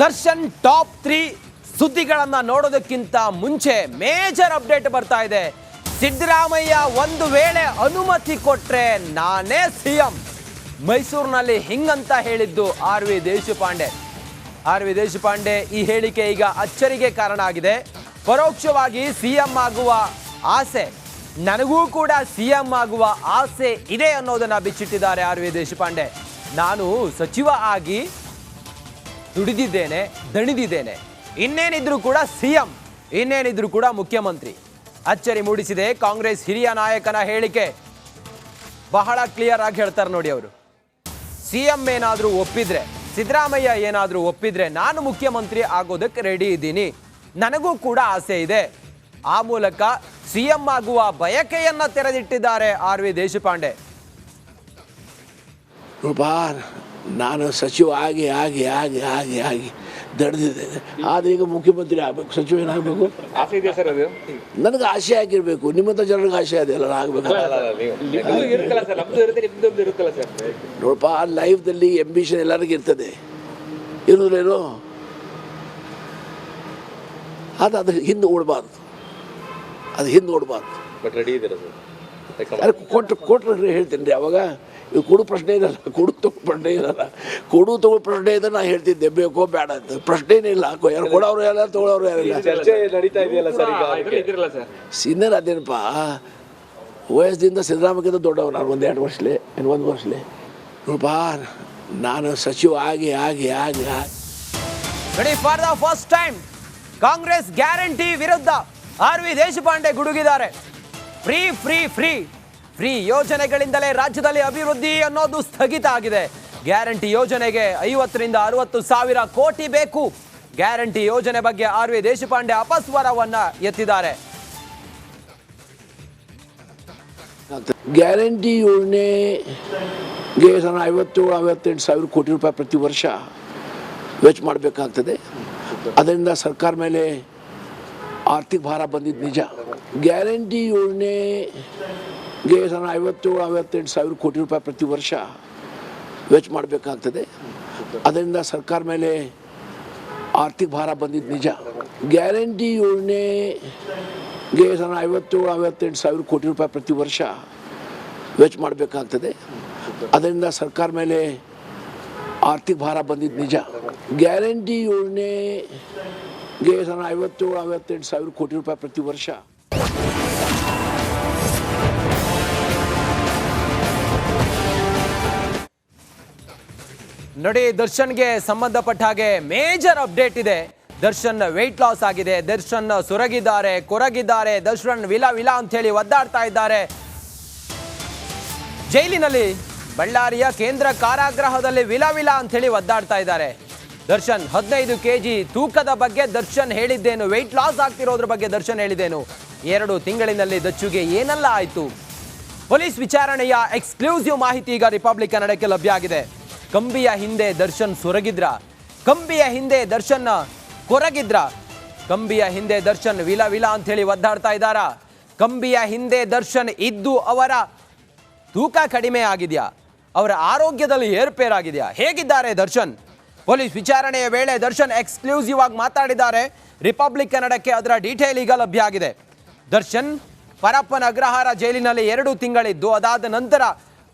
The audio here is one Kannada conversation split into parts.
ದರ್ಶನ್ ಟಾಪ್ 3 ಸುದ್ದಿಗಳನ್ನ ನೋಡೋದಕ್ಕಿಂತ ಮುಂಚೆ ಮೇಜರ್ ಅಪ್ಡೇಟ್ ಬರ್ತಾ ಇದೆ. ಸಿದ್ದರಾಮಯ್ಯ ಒಂದು ವೇಳೆ ಅನುಮತಿ ಕೊಟ್ರೆ ನಾನೇ ಸಿಎಂ. ಮೈಸೂರಿನಲ್ಲಿ ಹಿಂಗಂತ ಹೇಳಿದ್ದು ಆರ್ ವಿ ದೇಶಪಾಂಡೆ ಈ ಹೇಳಿಕೆ ಈಗ ಅಚ್ಚರಿಗೆ ಕಾರಣ ಆಗಿದೆ. ಪರೋಕ್ಷವಾಗಿ ಸಿಎಂ ಆಗುವ ಆಸೆ, ನನಗೂ ಕೂಡ ಸಿಎಂ ಆಗುವ ಆಸೆ ಇದೆ ಅನ್ನೋದನ್ನ ಬಿಚ್ಚಿಟ್ಟಿದ್ದಾರೆ ಆರ್ ವಿ ದೇಶಪಾಂಡೆ. ನಾನು ಸಚಿವ ಆಗಿ ದುಡಿದಿದ್ದೇನೆ, ದಣಿದಿದ್ದೇನೆ, ಇನ್ನೇನಿದ್ರು ಕೂಡ ಸಿಎಂ, ಇನ್ನೇನಿದ್ರು ಕೂಡ ಮುಖ್ಯಮಂತ್ರಿ. ಅಚ್ಚರಿ ಮೂಡಿಸಿದೆ ಕಾಂಗ್ರೆಸ್ ಹಿರಿಯ ನಾಯಕನ ಹೇಳಿಕೆ. ಬಹಳ ಕ್ಲಿಯರ್ ಆಗಿ ಹೇಳ್ತಾರೆ ನೋಡಿ ಅವರು. ಸಿಎಂ ಏನಾದರೂ ಒಪ್ಪಿದ್ರೆ, ಸಿದ್ದರಾಮಯ್ಯ ಏನಾದರೂ ಒಪ್ಪಿದ್ರೆ ನಾನು ಮುಖ್ಯಮಂತ್ರಿ ಆಗೋದಕ್ಕೆ ರೆಡಿ ಇದ್ದೀನಿ, ನನಗೂ ಕೂಡ ಆಸೆ ಇದೆ. ಆ ಮೂಲಕ ಸಿಎಂ ಆಗುವ ಬಯಕೆಯನ್ನ ತೆರೆದಿಟ್ಟಿದ್ದಾರೆ ಆರ್ ವಿ ದೇಶಪಾಂಡೆ. ನಾನು ಸಚಿವ ಆಗಿ ದಡ್ದಿದ್ದೇನೆ. ಆದರೆ ಈಗ ಮುಖ್ಯಮಂತ್ರಿ ಆಗಬೇಕು, ಸಚಿವ ಏನಾಗಬೇಕು ಆಸೆ ಇದೆ ಸರ್. ಅದು ನನಗೆ ಆಸೆ ಆಗಿರಬೇಕು, ನಿಮ್ಮಂಥ ಜನರಿಗೆ ಆಸೆ ಅದೆಲ್ಲ ಆಗಬೇಕು. ನೋಡಪ್ಪ, ಲೈಫ್ದಲ್ಲಿ ಎಂಬಿಷನ್ ಎಲ್ಲರಿಗೂ ಇರ್ತದೆ, ಇರೋದ್ರೇನು ಅದು ಹಿಂದೆ ಓಡಬಾರ್ದು, ಬಟ್ ರೆಡಿ ಇದ್ದೀರ ಅದೇ ಕೊಟ್ಟರೆ ಹೇಳ್ತೀನಿ ರೀ. ಅವಾಗ ಇದು ಕೊಡು ಪ್ರಶ್ನೆ ಇರಲ್ಲ, ಕೊಡು ತಗೋ ಪ್ರಶ್ನೆ ಇದೆ. ನಾನು ಹೇಳ್ತಿದ್ದೆ ಬೇಕೋ ಬೇಡ ಅಂತ, ಪ್ರಶ್ನೆನೇ ಇಲ್ಲ. ಯಾರು ಕೊಡೋರು ಯಾರ, ತಗೊಳ್ಳೋರು ಯಾರಿಲ್ಲ. ಚರ್ಚೆ ನಡೀತಾ ಇದೆಯಲ್ಲ ಸರ್. ಸೀನಿಯರ್ ಅದೇನಪ್ಪ, ವಯಸ್ಸಿಂದ ಸಿದ್ದರಾಮಯ್ಯಗಿಂತ ದೊಡ್ಡವ ನಾನು. ಒಂದು ವರ್ಷಲೇ ನೋಡಪ್ಪ, ನಾನು ಸಚಿವ ಆಗಿ for the first time Congress guarantee ವಿರುದ್ಧ ಆರ್ ವಿ ದೇಶಪಾಂಡೆ ಗುಡುಗಿದ್ದಾರೆ. ಫ್ರೀ ಯೋಜನೆಗಳಿಂದಲೇ ರಾಜ್ಯದಲ್ಲಿ ಅಭಿವೃದ್ಧಿ ಅನ್ನೋದು ಸ್ಥಗಿತ ಆಗಿದೆ. ಗ್ಯಾರಂಟಿ ಯೋಜನೆಗೆ 50 ರಿಂದ 60 ಸಾವಿರ ಕೋಟಿ ಬೇಕು. ಗ್ಯಾರಂಟಿ ಯೋಜನೆ ಬಗ್ಗೆ ಆರ್ ವಿ ದೇಶಪಾಂಡೆ ಅಪಸ್ವರವನ್ನ ಎತ್ತಿದ್ದಾರೆ. ಗ್ಯಾರಂಟಿ ಯೋಜನೆಗೆ 58 ಸಾವಿರ ಕೋಟಿ ರೂಪಾಯಿ ಪ್ರತಿ ವರ್ಷ ವೆಚ್ಚ ಮಾಡಬೇಕಾಗ್ತದೆ. ಅದರಿಂದ ಸರ್ಕಾರ ಮೇಲೆ ಆರ್ಥಿಕ ಭಾರ ಬಂದಿದ್ದು ನಿಜ. ಗ್ಯಾರಂಟಿ ಯೋಜನೆಗೆ 58 ಸಾವಿರ ಕೋಟಿ ರೂಪಾಯಿ ಪ್ರತಿ ವರ್ಷ ವೆಚ್ಚ ಮಾಡಬೇಕಾಗ್ತದೆ. ಅದರಿಂದ ಸರ್ಕಾರ ಮೇಲೆ ಆರ್ಥಿಕ ಭಾರ ಬಂದಿದ್ದು ನಿಜ. ಗ್ಯಾರಂಟಿ ಯೋಜನೆಗೆ 58 ಸಾವಿರ ಕೋಟಿ ರೂಪಾಯಿ ಪ್ರತಿ ವರ್ಷ ವೆಚ್ಚ ಮಾಡಬೇಕಾಗ್ತದೆ. ಅದರಿಂದ ಸರ್ಕಾರ ಮೇಲೆ ಆರ್ಥಿಕ ಭಾರ ಬಂದಿದ್ದು ನಿಜ. ಗ್ಯಾರಂಟಿ ಯೋಜನೆಗೆ 58 ಸಾವಿರ ಕೋಟಿ ರೂಪಾಯಿ ಪ್ರತಿ ವರ್ಷ. ನೋಡಿ, ದರ್ಶನ್ಗೆ ಸಂಬಂಧಪಟ್ಟ ಹಾಗೆ ಮೇಜರ್ ಅಪ್ಡೇಟ್ ಇದೆ. ದರ್ಶನ್ ವೆಯ್ಟ್ ಲಾಸ್ ಆಗಿದೆ, ದರ್ಶನ್ ಸೊರಗಿದ್ದಾರೆ, ಕೊರಗಿದ್ದಾರೆ, ದರ್ಶನ್ ವಿಲ ಅಂತ ಹೇಳಿ ಒದ್ದಾಡ್ತಾ ಇದ್ದಾರೆ. ಜೈಲಿನಲ್ಲಿ, ಬಳ್ಳಾರಿಯ ಕೇಂದ್ರ ಕಾರಾಗೃಹದಲ್ಲಿ ವಿಲ ಅಂತ ಹೇಳಿ ಒದ್ದಾಡ್ತಾ ಇದ್ದಾರೆ. ದರ್ಶನ್ 15 kg ತೂಕದ ಬಗ್ಗೆ ದರ್ಶನ್ ಹೇಳಿದ್ದೇನು, ವೆಯ್ಟ್ ಲಾಸ್ ಆಗ್ತಿರೋದ್ರ ಬಗ್ಗೆ ದರ್ಶನ್ ಹೇಳಿದ್ದೇನು, 2 ತಿಂಗಳಿನಲ್ಲಿ ದಚ್ಚುಗೆ ಏನೆಲ್ಲ ಆಯ್ತು. ಪೊಲೀಸ್ ವಿಚಾರಣೆಯ ಎಕ್ಸ್ಕ್ಲೂಸಿವ್ ಮಾಹಿತಿ ಈಗ ರಿಪಬ್ಲಿಕ್ ಕನ್ನಡಕ್ಕೆ ಲಭ್ಯ ಆಗಿದೆ. ಕಂಬಿಯ ಹಿಂದೆ ದರ್ಶನ್ ಸೊರಗಿದ್ರ, ಕಂಬಿಯ ಹಿಂದೆ ದರ್ಶನ್ ಕೊರಗಿದ್ರ, ಕಂಬಿಯ ಹಿಂದೆ ದರ್ಶನ್ ವಿಲ ಅಂತ ಹೇಳಿ ಒದ್ದಾಡ್ತಾ ಇದ್ದಾರ. ಕಂಬಿಯ ಹಿಂದೆ ದರ್ಶನ್ ಇದ್ದು ಅವರ ತೂಕ ಕಡಿಮೆ ಆಗಿದೆಯಾ, ಅವರ ಆರೋಗ್ಯದಲ್ಲಿ ಏರ್ಪೇರಾಗಿದೆಯಾ, ಹೇಗಿದ್ದಾರೆ ದರ್ಶನ್? ಪೊಲೀಸ್ ವಿಚಾರಣೆಯ ವೇಳೆ ದರ್ಶನ್ ಎಕ್ಸ್ಕ್ಲೂಸಿವ್ ಆಗಿ ಮಾತಾಡಿದ್ದಾರೆ. ರಿಪಬ್ಲಿಕ್ ಕನ್ನಡಕ್ಕೆ ಅದರ ಡೀಟೇಲ್ ಈಗ ಲಭ್ಯ ಆಗಿದೆ. ದರ್ಶನ್ ಪರಪ್ಪನ ಅಗ್ರಹಾರ ಜೈಲಿನಲ್ಲಿ 2 ತಿಂಗಳಿದ್ದು ಅದಾದ ನಂತರ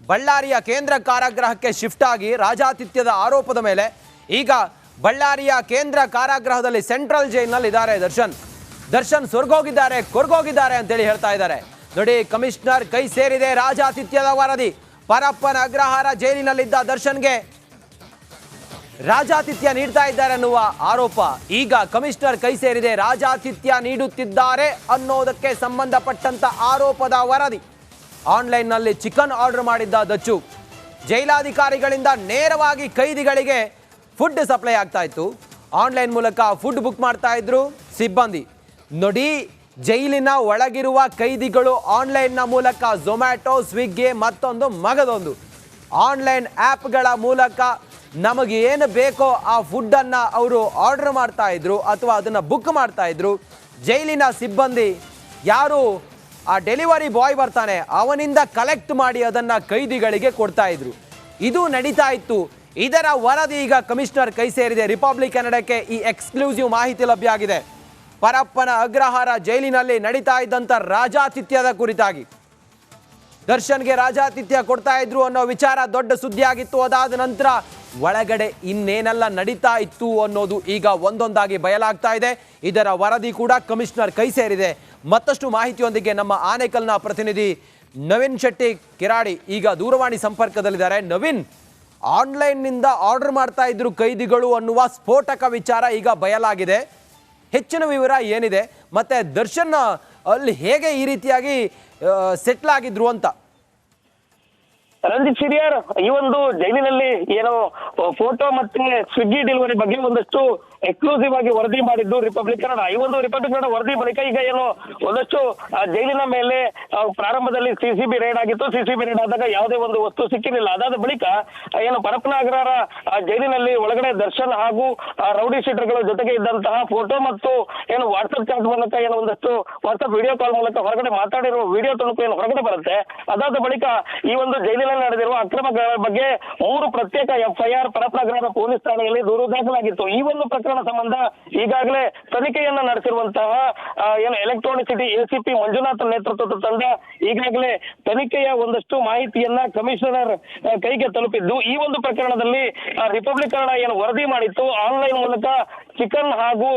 ಬಳ್ಳಾರಿಯ ಕೇಂದ್ರ ಕಾರಾಗೃಹಕ್ಕೆ ಶಿಫ್ಟ್ ಆಗಿ ರಾಜಾತಿಥ್ಯದ ಆರೋಪದ ಮೇಲೆ ಈಗ ಬಳ್ಳಾರಿಯ ಕೇಂದ್ರ ಕಾರಾಗೃಹದಲ್ಲಿ ಸೆಂಟ್ರಲ್ ಜೈಲಿನಲ್ಲಿ ಇದ್ದಾರೆ ದರ್ಶನ್ ಸೊರ್ಗೋಗಿದ್ದಾರೆ, ಕೊರ್ಗೋಗಿದ್ದಾರೆ ಅಂತೇಳಿ ಹೇಳ್ತಾ ಇದ್ದಾರೆ. ನೋಡಿ, ಕಮಿಷನರ್ ಕೈ ಸೇರಿದೆ ರಾಜಾತಿಥ್ಯದ ವರದಿ. ಪರಪ್ಪನ ಅಗ್ರಹಾರ ಜೈಲಿನಲ್ಲಿದ್ದ ದರ್ಶನ್ಗೆ ರಾಜಾತಿಥ್ಯ ನೀಡ್ತಾ ಇದ್ದಾರೆ ಅನ್ನುವ ಆರೋಪ. ಈಗ ಕಮಿಷನರ್ ಕೈ ಸೇರಿದೆ, ರಾಜಾತಿಥ್ಯ ನೀಡುತ್ತಿದ್ದಾರೆ ಅನ್ನೋದಕ್ಕೆ ಸಂಬಂಧಪಟ್ಟಂತ ಆರೋಪದ ವರದಿ. ಆನ್ಲೈನ್ನಲ್ಲಿ ಚಿಕನ್ ಆರ್ಡರ್ ಮಾಡಿದ್ದ ದಚ್ಚು, ಜೈಲಾಧಿಕಾರಿಗಳಿಂದ ನೇರವಾಗಿ ಕೈದಿಗಳಿಗೆ ಫುಡ್ ಸಪ್ಲೈ ಆಗ್ತಾ ಇತ್ತು. ಆನ್ಲೈನ್ ಮೂಲಕ ಫುಡ್ ಬುಕ್ ಮಾಡ್ತಾ ಇದ್ರು ಸಿಬ್ಬಂದಿ. ನೋಡಿ, ಜೈಲಿನ ಒಳಗಿರುವ ಕೈದಿಗಳು ಆನ್ಲೈನ್ನ ಮೂಲಕ ಝೊಮ್ಯಾಟೊ, ಸ್ವಿಗ್ಗಿ, ಮತ್ತೊಂದು ಮಗದೊಂದು ಆನ್ಲೈನ್ ಆ್ಯಪ್ಗಳ ಮೂಲಕ ನಮಗೆ ಏನು ಬೇಕೋ ಆ ಫುಡ್ಡನ್ನು ಅವರು ಆರ್ಡರ್ ಮಾಡ್ತಾ ಇದ್ರು ಅಥವಾ ಅದನ್ನು ಬುಕ್ ಮಾಡ್ತಾ ಇದ್ರು. ಜೈಲಿನ ಸಿಬ್ಬಂದಿ ಯಾರು ಆ ಡೆಲಿವರಿ ಬಾಯ್ ಬರ್ತಾನೆ ಅವನಿಂದ ಕಲೆಕ್ಟ್ ಮಾಡಿ ಅದನ್ನು ಕೈದಿಗಳಿಗೆ ಕೊಡ್ತಾ ಇದ್ರು. ಇದು ನಡೀತಾ ಇತ್ತು. ಇದರ ವರದಿ ಈಗ ಕಮಿಷನರ್ ಕೈ ಸೇರಿದೆ. ರಿಪಬ್ಲಿಕ್ ಕನ್ನಡಕ್ಕೆ ಈ ಎಕ್ಸ್ಕ್ಲೂಸಿವ್ ಮಾಹಿತಿ ಲಭ್ಯ ಆಗಿದೆ. ಪರಪ್ಪನ ಅಗ್ರಹಾರ ಜೈಲಿನಲ್ಲಿ ನಡೀತಾ ಇದ್ದಂಥ ರಾಜಾತಿಥ್ಯದ ಕುರಿತಾಗಿ ದರ್ಶನ್ಗೆ ರಾಜಾತಿಥ್ಯ ಕೊಡ್ತಾ ಇದ್ರು ಅನ್ನೋ ವಿಚಾರ ದೊಡ್ಡ ಸುದ್ದಿಯಾಗಿತ್ತು. ಅದಾದ ನಂತರ ಒಳಗಡೆ ಇನ್ನೇನೆಲ್ಲ ನಡೀತಾ ಇತ್ತು ಅನ್ನೋದು ಈಗ ಒಂದೊಂದಾಗಿ ಬಯಲಾಗ್ತಾ ಇದೆ. ಇದರ ವರದಿ ಕೂಡ ಕಮಿಷನರ್ ಕೈ ಸೇರಿದೆ. ಮತ್ತಷ್ಟು ಮಾಹಿತಿಯೊಂದಿಗೆ ನಮ್ಮ ಆನೇಕಲ್ನ ಪ್ರತಿನಿಧಿ ನವೀನ್ ಶೆಟ್ಟಿ ಕಿರಾಡಿ ಈಗ ದೂರವಾಣಿ ಸಂಪರ್ಕದಲ್ಲಿದ್ದಾರೆ. ನವೀನ್, ಆನ್ಲೈನ್ನಿಂದ ಆರ್ಡರ್ ಮಾಡ್ತಾ ಇದ್ರು ಕೈದಿಗಳು ಅನ್ನುವ ಸ್ಫೋಟಕ ವಿಚಾರ ಈಗ ಬಯಲಾಗಿದೆ. ಹೆಚ್ಚಿನ ವಿವರ ಏನಿದೆ, ಮತ್ತೆ ದರ್ಶನ್ ಅಲ್ಲಿ ಹೇಗೆ ಈ ರೀತಿಯಾಗಿ ಸೆಟ್ಲ್ ಆಗಿದ್ರು ಅಂತ? ರಂಜಿತ್ ಶಿರಿಯಾರ್, ಈ ಒಂದು ಜೈಲಿನಲ್ಲಿ ಏನೋ ಫೋಟೋ ಮತ್ತೆ ಸ್ವಿಗ್ಗಿ ಡೆಲಿವರಿ ಬಗ್ಗೆ ಒಂದಷ್ಟು ಎಕ್ಸ್ಕ್ಲೂಸಿವ್ ಆಗಿ ವರದಿ ಮಾಡಿದ್ದು ರಿಪಬ್ಲಿಕ್ ಕನ್ನಡ. ಈ ಒಂದು ರಿಪಬ್ಲಿಕ್ ಕನ್ನಡ ವರದಿ ಬಳಿಕ ಈಗ ಏನು ಒಂದಷ್ಟು ಜೈಲಿನ ಮೇಲೆ ಪ್ರಾರಂಭದಲ್ಲಿ ಸಿಸಿಬಿ ರೇಡ್ ಆಗಿತ್ತು. ಸಿಸಿಬಿ ರೇಡ್ ಆದಾಗ ಯಾವುದೇ ಒಂದು ವಸ್ತು ಸಿಕ್ಕಿರಲಿಲ್ಲ. ಅದಾದ ಬಳಿಕ ಏನು ಪರಪ್ಪನ ಅಗ್ರಹಾರ ಜೈಲಿನಲ್ಲಿ ಒಳಗಡೆ ದರ್ಶನ್ ಹಾಗೂ ರೌಡಿ ಶೀಟರ್ಗಳ ಜೊತೆಗೆ ಇದ್ದಂತಹ ಫೋಟೋ ಮತ್ತು ಏನು ವಾಟ್ಸ್ಆಪ್ ಚಾಟ್ ಮೂಲಕ ಏನು ಒಂದಷ್ಟು ವಾಟ್ಸ್ಆಪ್ ವಿಡಿಯೋ ಕಾಲ್ ಮೂಲಕ ಹೊರಗಡೆ ಮಾತಾಡಿರುವ ವಿಡಿಯೋ ತುಣುಕು ಏನು ಹೊರಗಡೆ ಬರುತ್ತೆ. ಅದಾದ ಬಳಿಕ ಈ ಒಂದು ಜೈಲಿನಲ್ಲಿ ನಡೆದಿರುವ ಅಕ್ರಮಗಳ ಬಗ್ಗೆ 3 ಪ್ರತ್ಯೇಕ FIR ಪರಪ್ಪನ ಅಗ್ರಹಾರ ಪೊಲೀಸ್ ಠಾಣೆಯಲ್ಲಿ ದೂರು ದಾಖಲಾಗಿತ್ತು. ಈ ಒಂದು ಪ್ರಕರಣ ಸಂಬಂಧ ಈಗಾಗಲೇ ತನಿಖೆಯನ್ನ ನಡೆಸಿರುವಂತಹ ಏನು ಎಲೆಕ್ಟ್ರಾನಿಸಿಟಿ ACP ಮಂಜುನಾಥ್ ನೇತೃತ್ವದ ತಂಡ ಈಗಾಗಲೇ ತನಿಖೆಯ ಒಂದಷ್ಟು ಮಾಹಿತಿಯನ್ನ ಕಮಿಷನರ್ ಕೈಗೆ ತಲುಪಿದ್ದು, ಈ ಒಂದು ಪ್ರಕರಣದಲ್ಲಿ ರಿಪಬ್ಲಿಕ್ ಕನ್ನಡ ಏನು ವರದಿ ಮಾಡಿತ್ತು, ಆನ್ಲೈನ್ ಮೂಲಕ ಚಿಕನ್ ಹಾಗೂ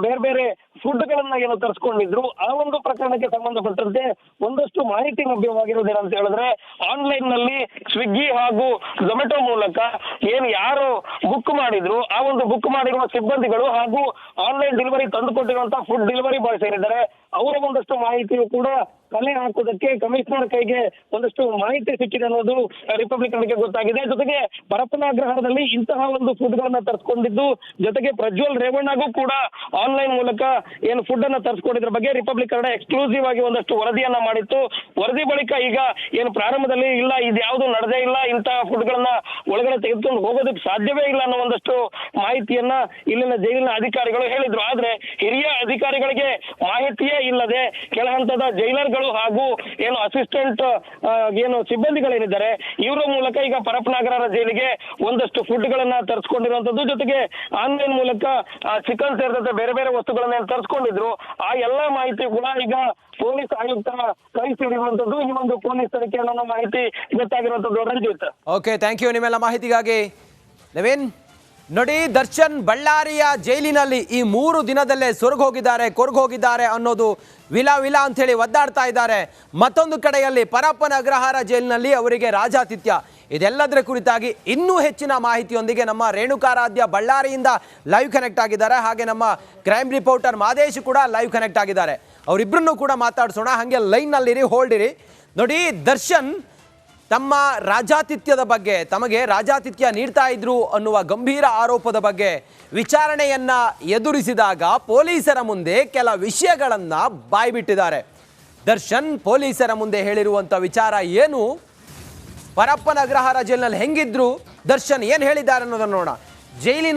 ಬೇರೆ ಬೇರೆ ಫುಡ್ ಗಳನ್ನ ಏನು ತರಿಸ್ಕೊಂಡಿದ್ರು, ಆ ಒಂದು ಪ್ರಕರಣಕ್ಕೆ ಸಂಬಂಧಪಟ್ಟಂತೆ ಒಂದಷ್ಟು ಮಾಹಿತಿ ಲಭ್ಯವಾಗಿರುವುದೇನಂತ ಹೇಳಿದ್ರೆ, ಆನ್ಲೈನ್ ನಲ್ಲಿ ಸ್ವಿಗ್ಗಿ ಹಾಗೂ ಝೊಮ್ಯಾಟೊ ಮೂಲಕ ಏನು ಯಾರು ಬುಕ್ ಮಾಡಿದ್ರು ಆ ಒಂದು ಬುಕ್ ಮಾಡಿರುವ ಸಿಬ್ಬಂದಿಗಳು ಹಾಗೂ ಆನ್ಲೈನ್ ಡೆಲಿವರಿ ತಂದುಕೊಟ್ಟಿರುವಂತಹ ಫುಡ್ ಡೆಲಿವರಿ ಬಾಯ್ಸ್ ಏನಿದ್ದಾರೆ ಅವರ ಒಂದಷ್ಟು ಮಾಹಿತಿಯು ಕೂಡ ಕಲೆ ಹಾಕುವುದಕ್ಕೆ ಕಮಿಷನರ್ ಕೈಗೆ ಒಂದಷ್ಟು ಮಾಹಿತಿ ಸಿಕ್ಕಿದೆ ಅನ್ನೋದು ರಿಪಬ್ಲಿಕ್ ಕನ್ನಡಕ್ಕೆ ಗೊತ್ತಾಗಿದೆ. ಜೊತೆಗೆ ಪರಪ್ಪನ ಅಗ್ರಹಾರದಲ್ಲಿ ಇಂತಹ ಒಂದು ಫುಡ್ ಗಳನ್ನ ತರಿಸ್ಕೊಂಡಿದ್ದು, ಜೊತೆಗೆ ಪ್ರಜ್ವಲ್ ರೇವಣ್ಣಗೂ ಕೂಡ ಆನ್ಲೈನ್ ಮೂಲಕ ಏನು ಫುಡ್ ಅನ್ನ ತರಿಸ್ಕೊಂಡಿದ್ರ ಬಗ್ಗೆ ರಿಪಬ್ಲಿಕ್ ಕನ್ನಡ ಎಕ್ಸ್ಕ್ಲೂಸಿವ್ ಆಗಿ ಒಂದಷ್ಟು ವರದಿಯನ್ನ ಮಾಡಿತ್ತು. ವರದಿ ಬಳಿಕ ಈಗ ಏನು ಪ್ರಾರಂಭದಲ್ಲಿ ಇಲ್ಲ ಇದ್ಯಾವುದು ನಡೆದೇ ಇಲ್ಲ, ಇಂತಹ ಫುಡ್ ಗಳನ್ನ ಒಳಗಡೆ ತೆಗೆದುಕೊಂಡು ಹೋಗೋದಕ್ಕೆ ಸಾಧ್ಯವೇ ಇಲ್ಲ ಅನ್ನೋ ಒಂದಷ್ಟು ಮಾಹಿತಿಯನ್ನ ಇಲ್ಲಿನ ಜೈಲಿನ ಅಧಿಕಾರಿಗಳು ಹೇಳಿದ್ರು. ಆದ್ರೆ ಹಿರಿಯ ಅಧಿಕಾರಿಗಳಿಗೆ ಮಾಹಿತಿಯೇ ಇಲ್ಲದೆ ಕೆಳ ಹಂತದ ಜೈಲರ್ಗಳು ಹಾಗೂ ಏನು ಅಸಿಸ್ಟೆಂಟ್ ಏನು ಸಿಬ್ಬಂದಿಗಳೇನಿದ್ದಾರೆ ಇವರ ಮೂಲಕ ಈಗ ಪರಪ್ಪನ ಅಗ್ರಹಾರ ಜೈಲಿಗೆ ಒಂದಷ್ಟು ಫುಡ್ ಗಳನ್ನ ತರಿಸ್ಕೊಂಡಿರುವಂತದ್ದು, ಜೊತೆಗೆ ಆನ್ಲೈನ್ ಮೂಲಕ ಚಿಕನ್ ಸೇರಿದಂತೆ ಬೇರೆ ಬೇರೆ ವಸ್ತುಗಳನ್ನ ತರಿಸ್ಕೊಂಡಿದ್ರು. ಆ ಎಲ್ಲಾ ಮಾಹಿತಿ ಕೂಡ ಈಗ ಪೊಲೀಸ್ ಆಯುಕ್ತರ ಕೈ ಸೇರಿರುವಂತದ್ದು. ಈ ಒಂದು ಪೊಲೀಸ್ ತನಿಖೆ ಅನ್ನೋ ಮಾಹಿತಿ ಗೊತ್ತಾಗಿರುವಂತದ್ದು. ರಂಜಿತ್, ಓಕೆ, ಥ್ಯಾಂಕ್ ಯು ನಿಮ್ಮೆಲ್ಲ ಮಾಹಿತಿಗಾಗಿ. ನವೀನ್, ನೋಡಿ, ದರ್ಶನ್ ಬಳ್ಳಾರಿಯ ಜೈಲಿನಲ್ಲಿ ಈ 3 ದಿನದಲ್ಲೇ ಕೊರ್ಗೋಗಿದ್ದಾರೆ ಅನ್ನೋದು ವಿಲ ಅಂತ ಹೇಳಿ ಒದ್ದಾಡ್ತಾ ಇದ್ದಾರೆ. ಮತ್ತೊಂದು ಕಡೆಯಲ್ಲಿ ಪರಪ್ಪನ ಅಗ್ರಹಾರ ಜೈಲಿನಲ್ಲಿ ಅವರಿಗೆ ರಾಜಾತಿಥ್ಯ. ಇದೆಲ್ಲದರ ಕುರಿತಾಗಿ ಇನ್ನೂ ಹೆಚ್ಚಿನ ಮಾಹಿತಿಯೊಂದಿಗೆ ನಮ್ಮ ರೇಣುಕಾರಾಧ್ಯ ಬಳ್ಳಾರಿಯಿಂದ ಲೈವ್ ಕನೆಕ್ಟ್ ಆಗಿದ್ದಾರೆ. ಹಾಗೆ ನಮ್ಮ ಕ್ರೈಮ್ ರಿಪೋರ್ಟರ್ ಮಾದೇಶ್ ಕೂಡ ಲೈವ್ ಕನೆಕ್ಟ್ ಆಗಿದ್ದಾರೆ. ಅವರಿಬ್ಬರನ್ನೂ ಕೂಡ ಮಾತಾಡ್ಸೋಣ. ಹಾಗೆ ಲೈನ್ನಲ್ಲಿರಿ, ಹೋಲ್ಡಿರಿ. ನೋಡಿ, ದರ್ಶನ್ ತಮ್ಮ ರಾಜಾತಿಥ್ಯದ ಬಗ್ಗೆ, ತಮಗೆ ರಾಜಾತಿಥ್ಯ ನೀಡ್ತಾ ಇದ್ರು ಅನ್ನುವ ಗಂಭೀರ ಆರೋಪದ ಬಗ್ಗೆ ವಿಚಾರಣೆಯನ್ನ ಎದುರಿಸಿದಾಗ ಪೊಲೀಸರ ಮುಂದೆ ಕೆಲ ವಿಷಯಗಳನ್ನ ಬಾಯ್ಬಿಟ್ಟಿದ್ದಾರೆ. ದರ್ಶನ್ ಪೊಲೀಸರ ಮುಂದೆ ಹೇಳಿರುವಂಥ ವಿಚಾರ ಏನು, ಪರಪ್ಪನ ಅಗ್ರಹಾರ ಜೈಲಿನಲ್ಲಿ ಹೆಂಗಿದ್ರು, ದರ್ಶನ್ ಏನು ಹೇಳಿದ್ದಾರೆ ಅನ್ನೋದನ್ನು ನೋಡೋಣ. ಜೈಲಿನ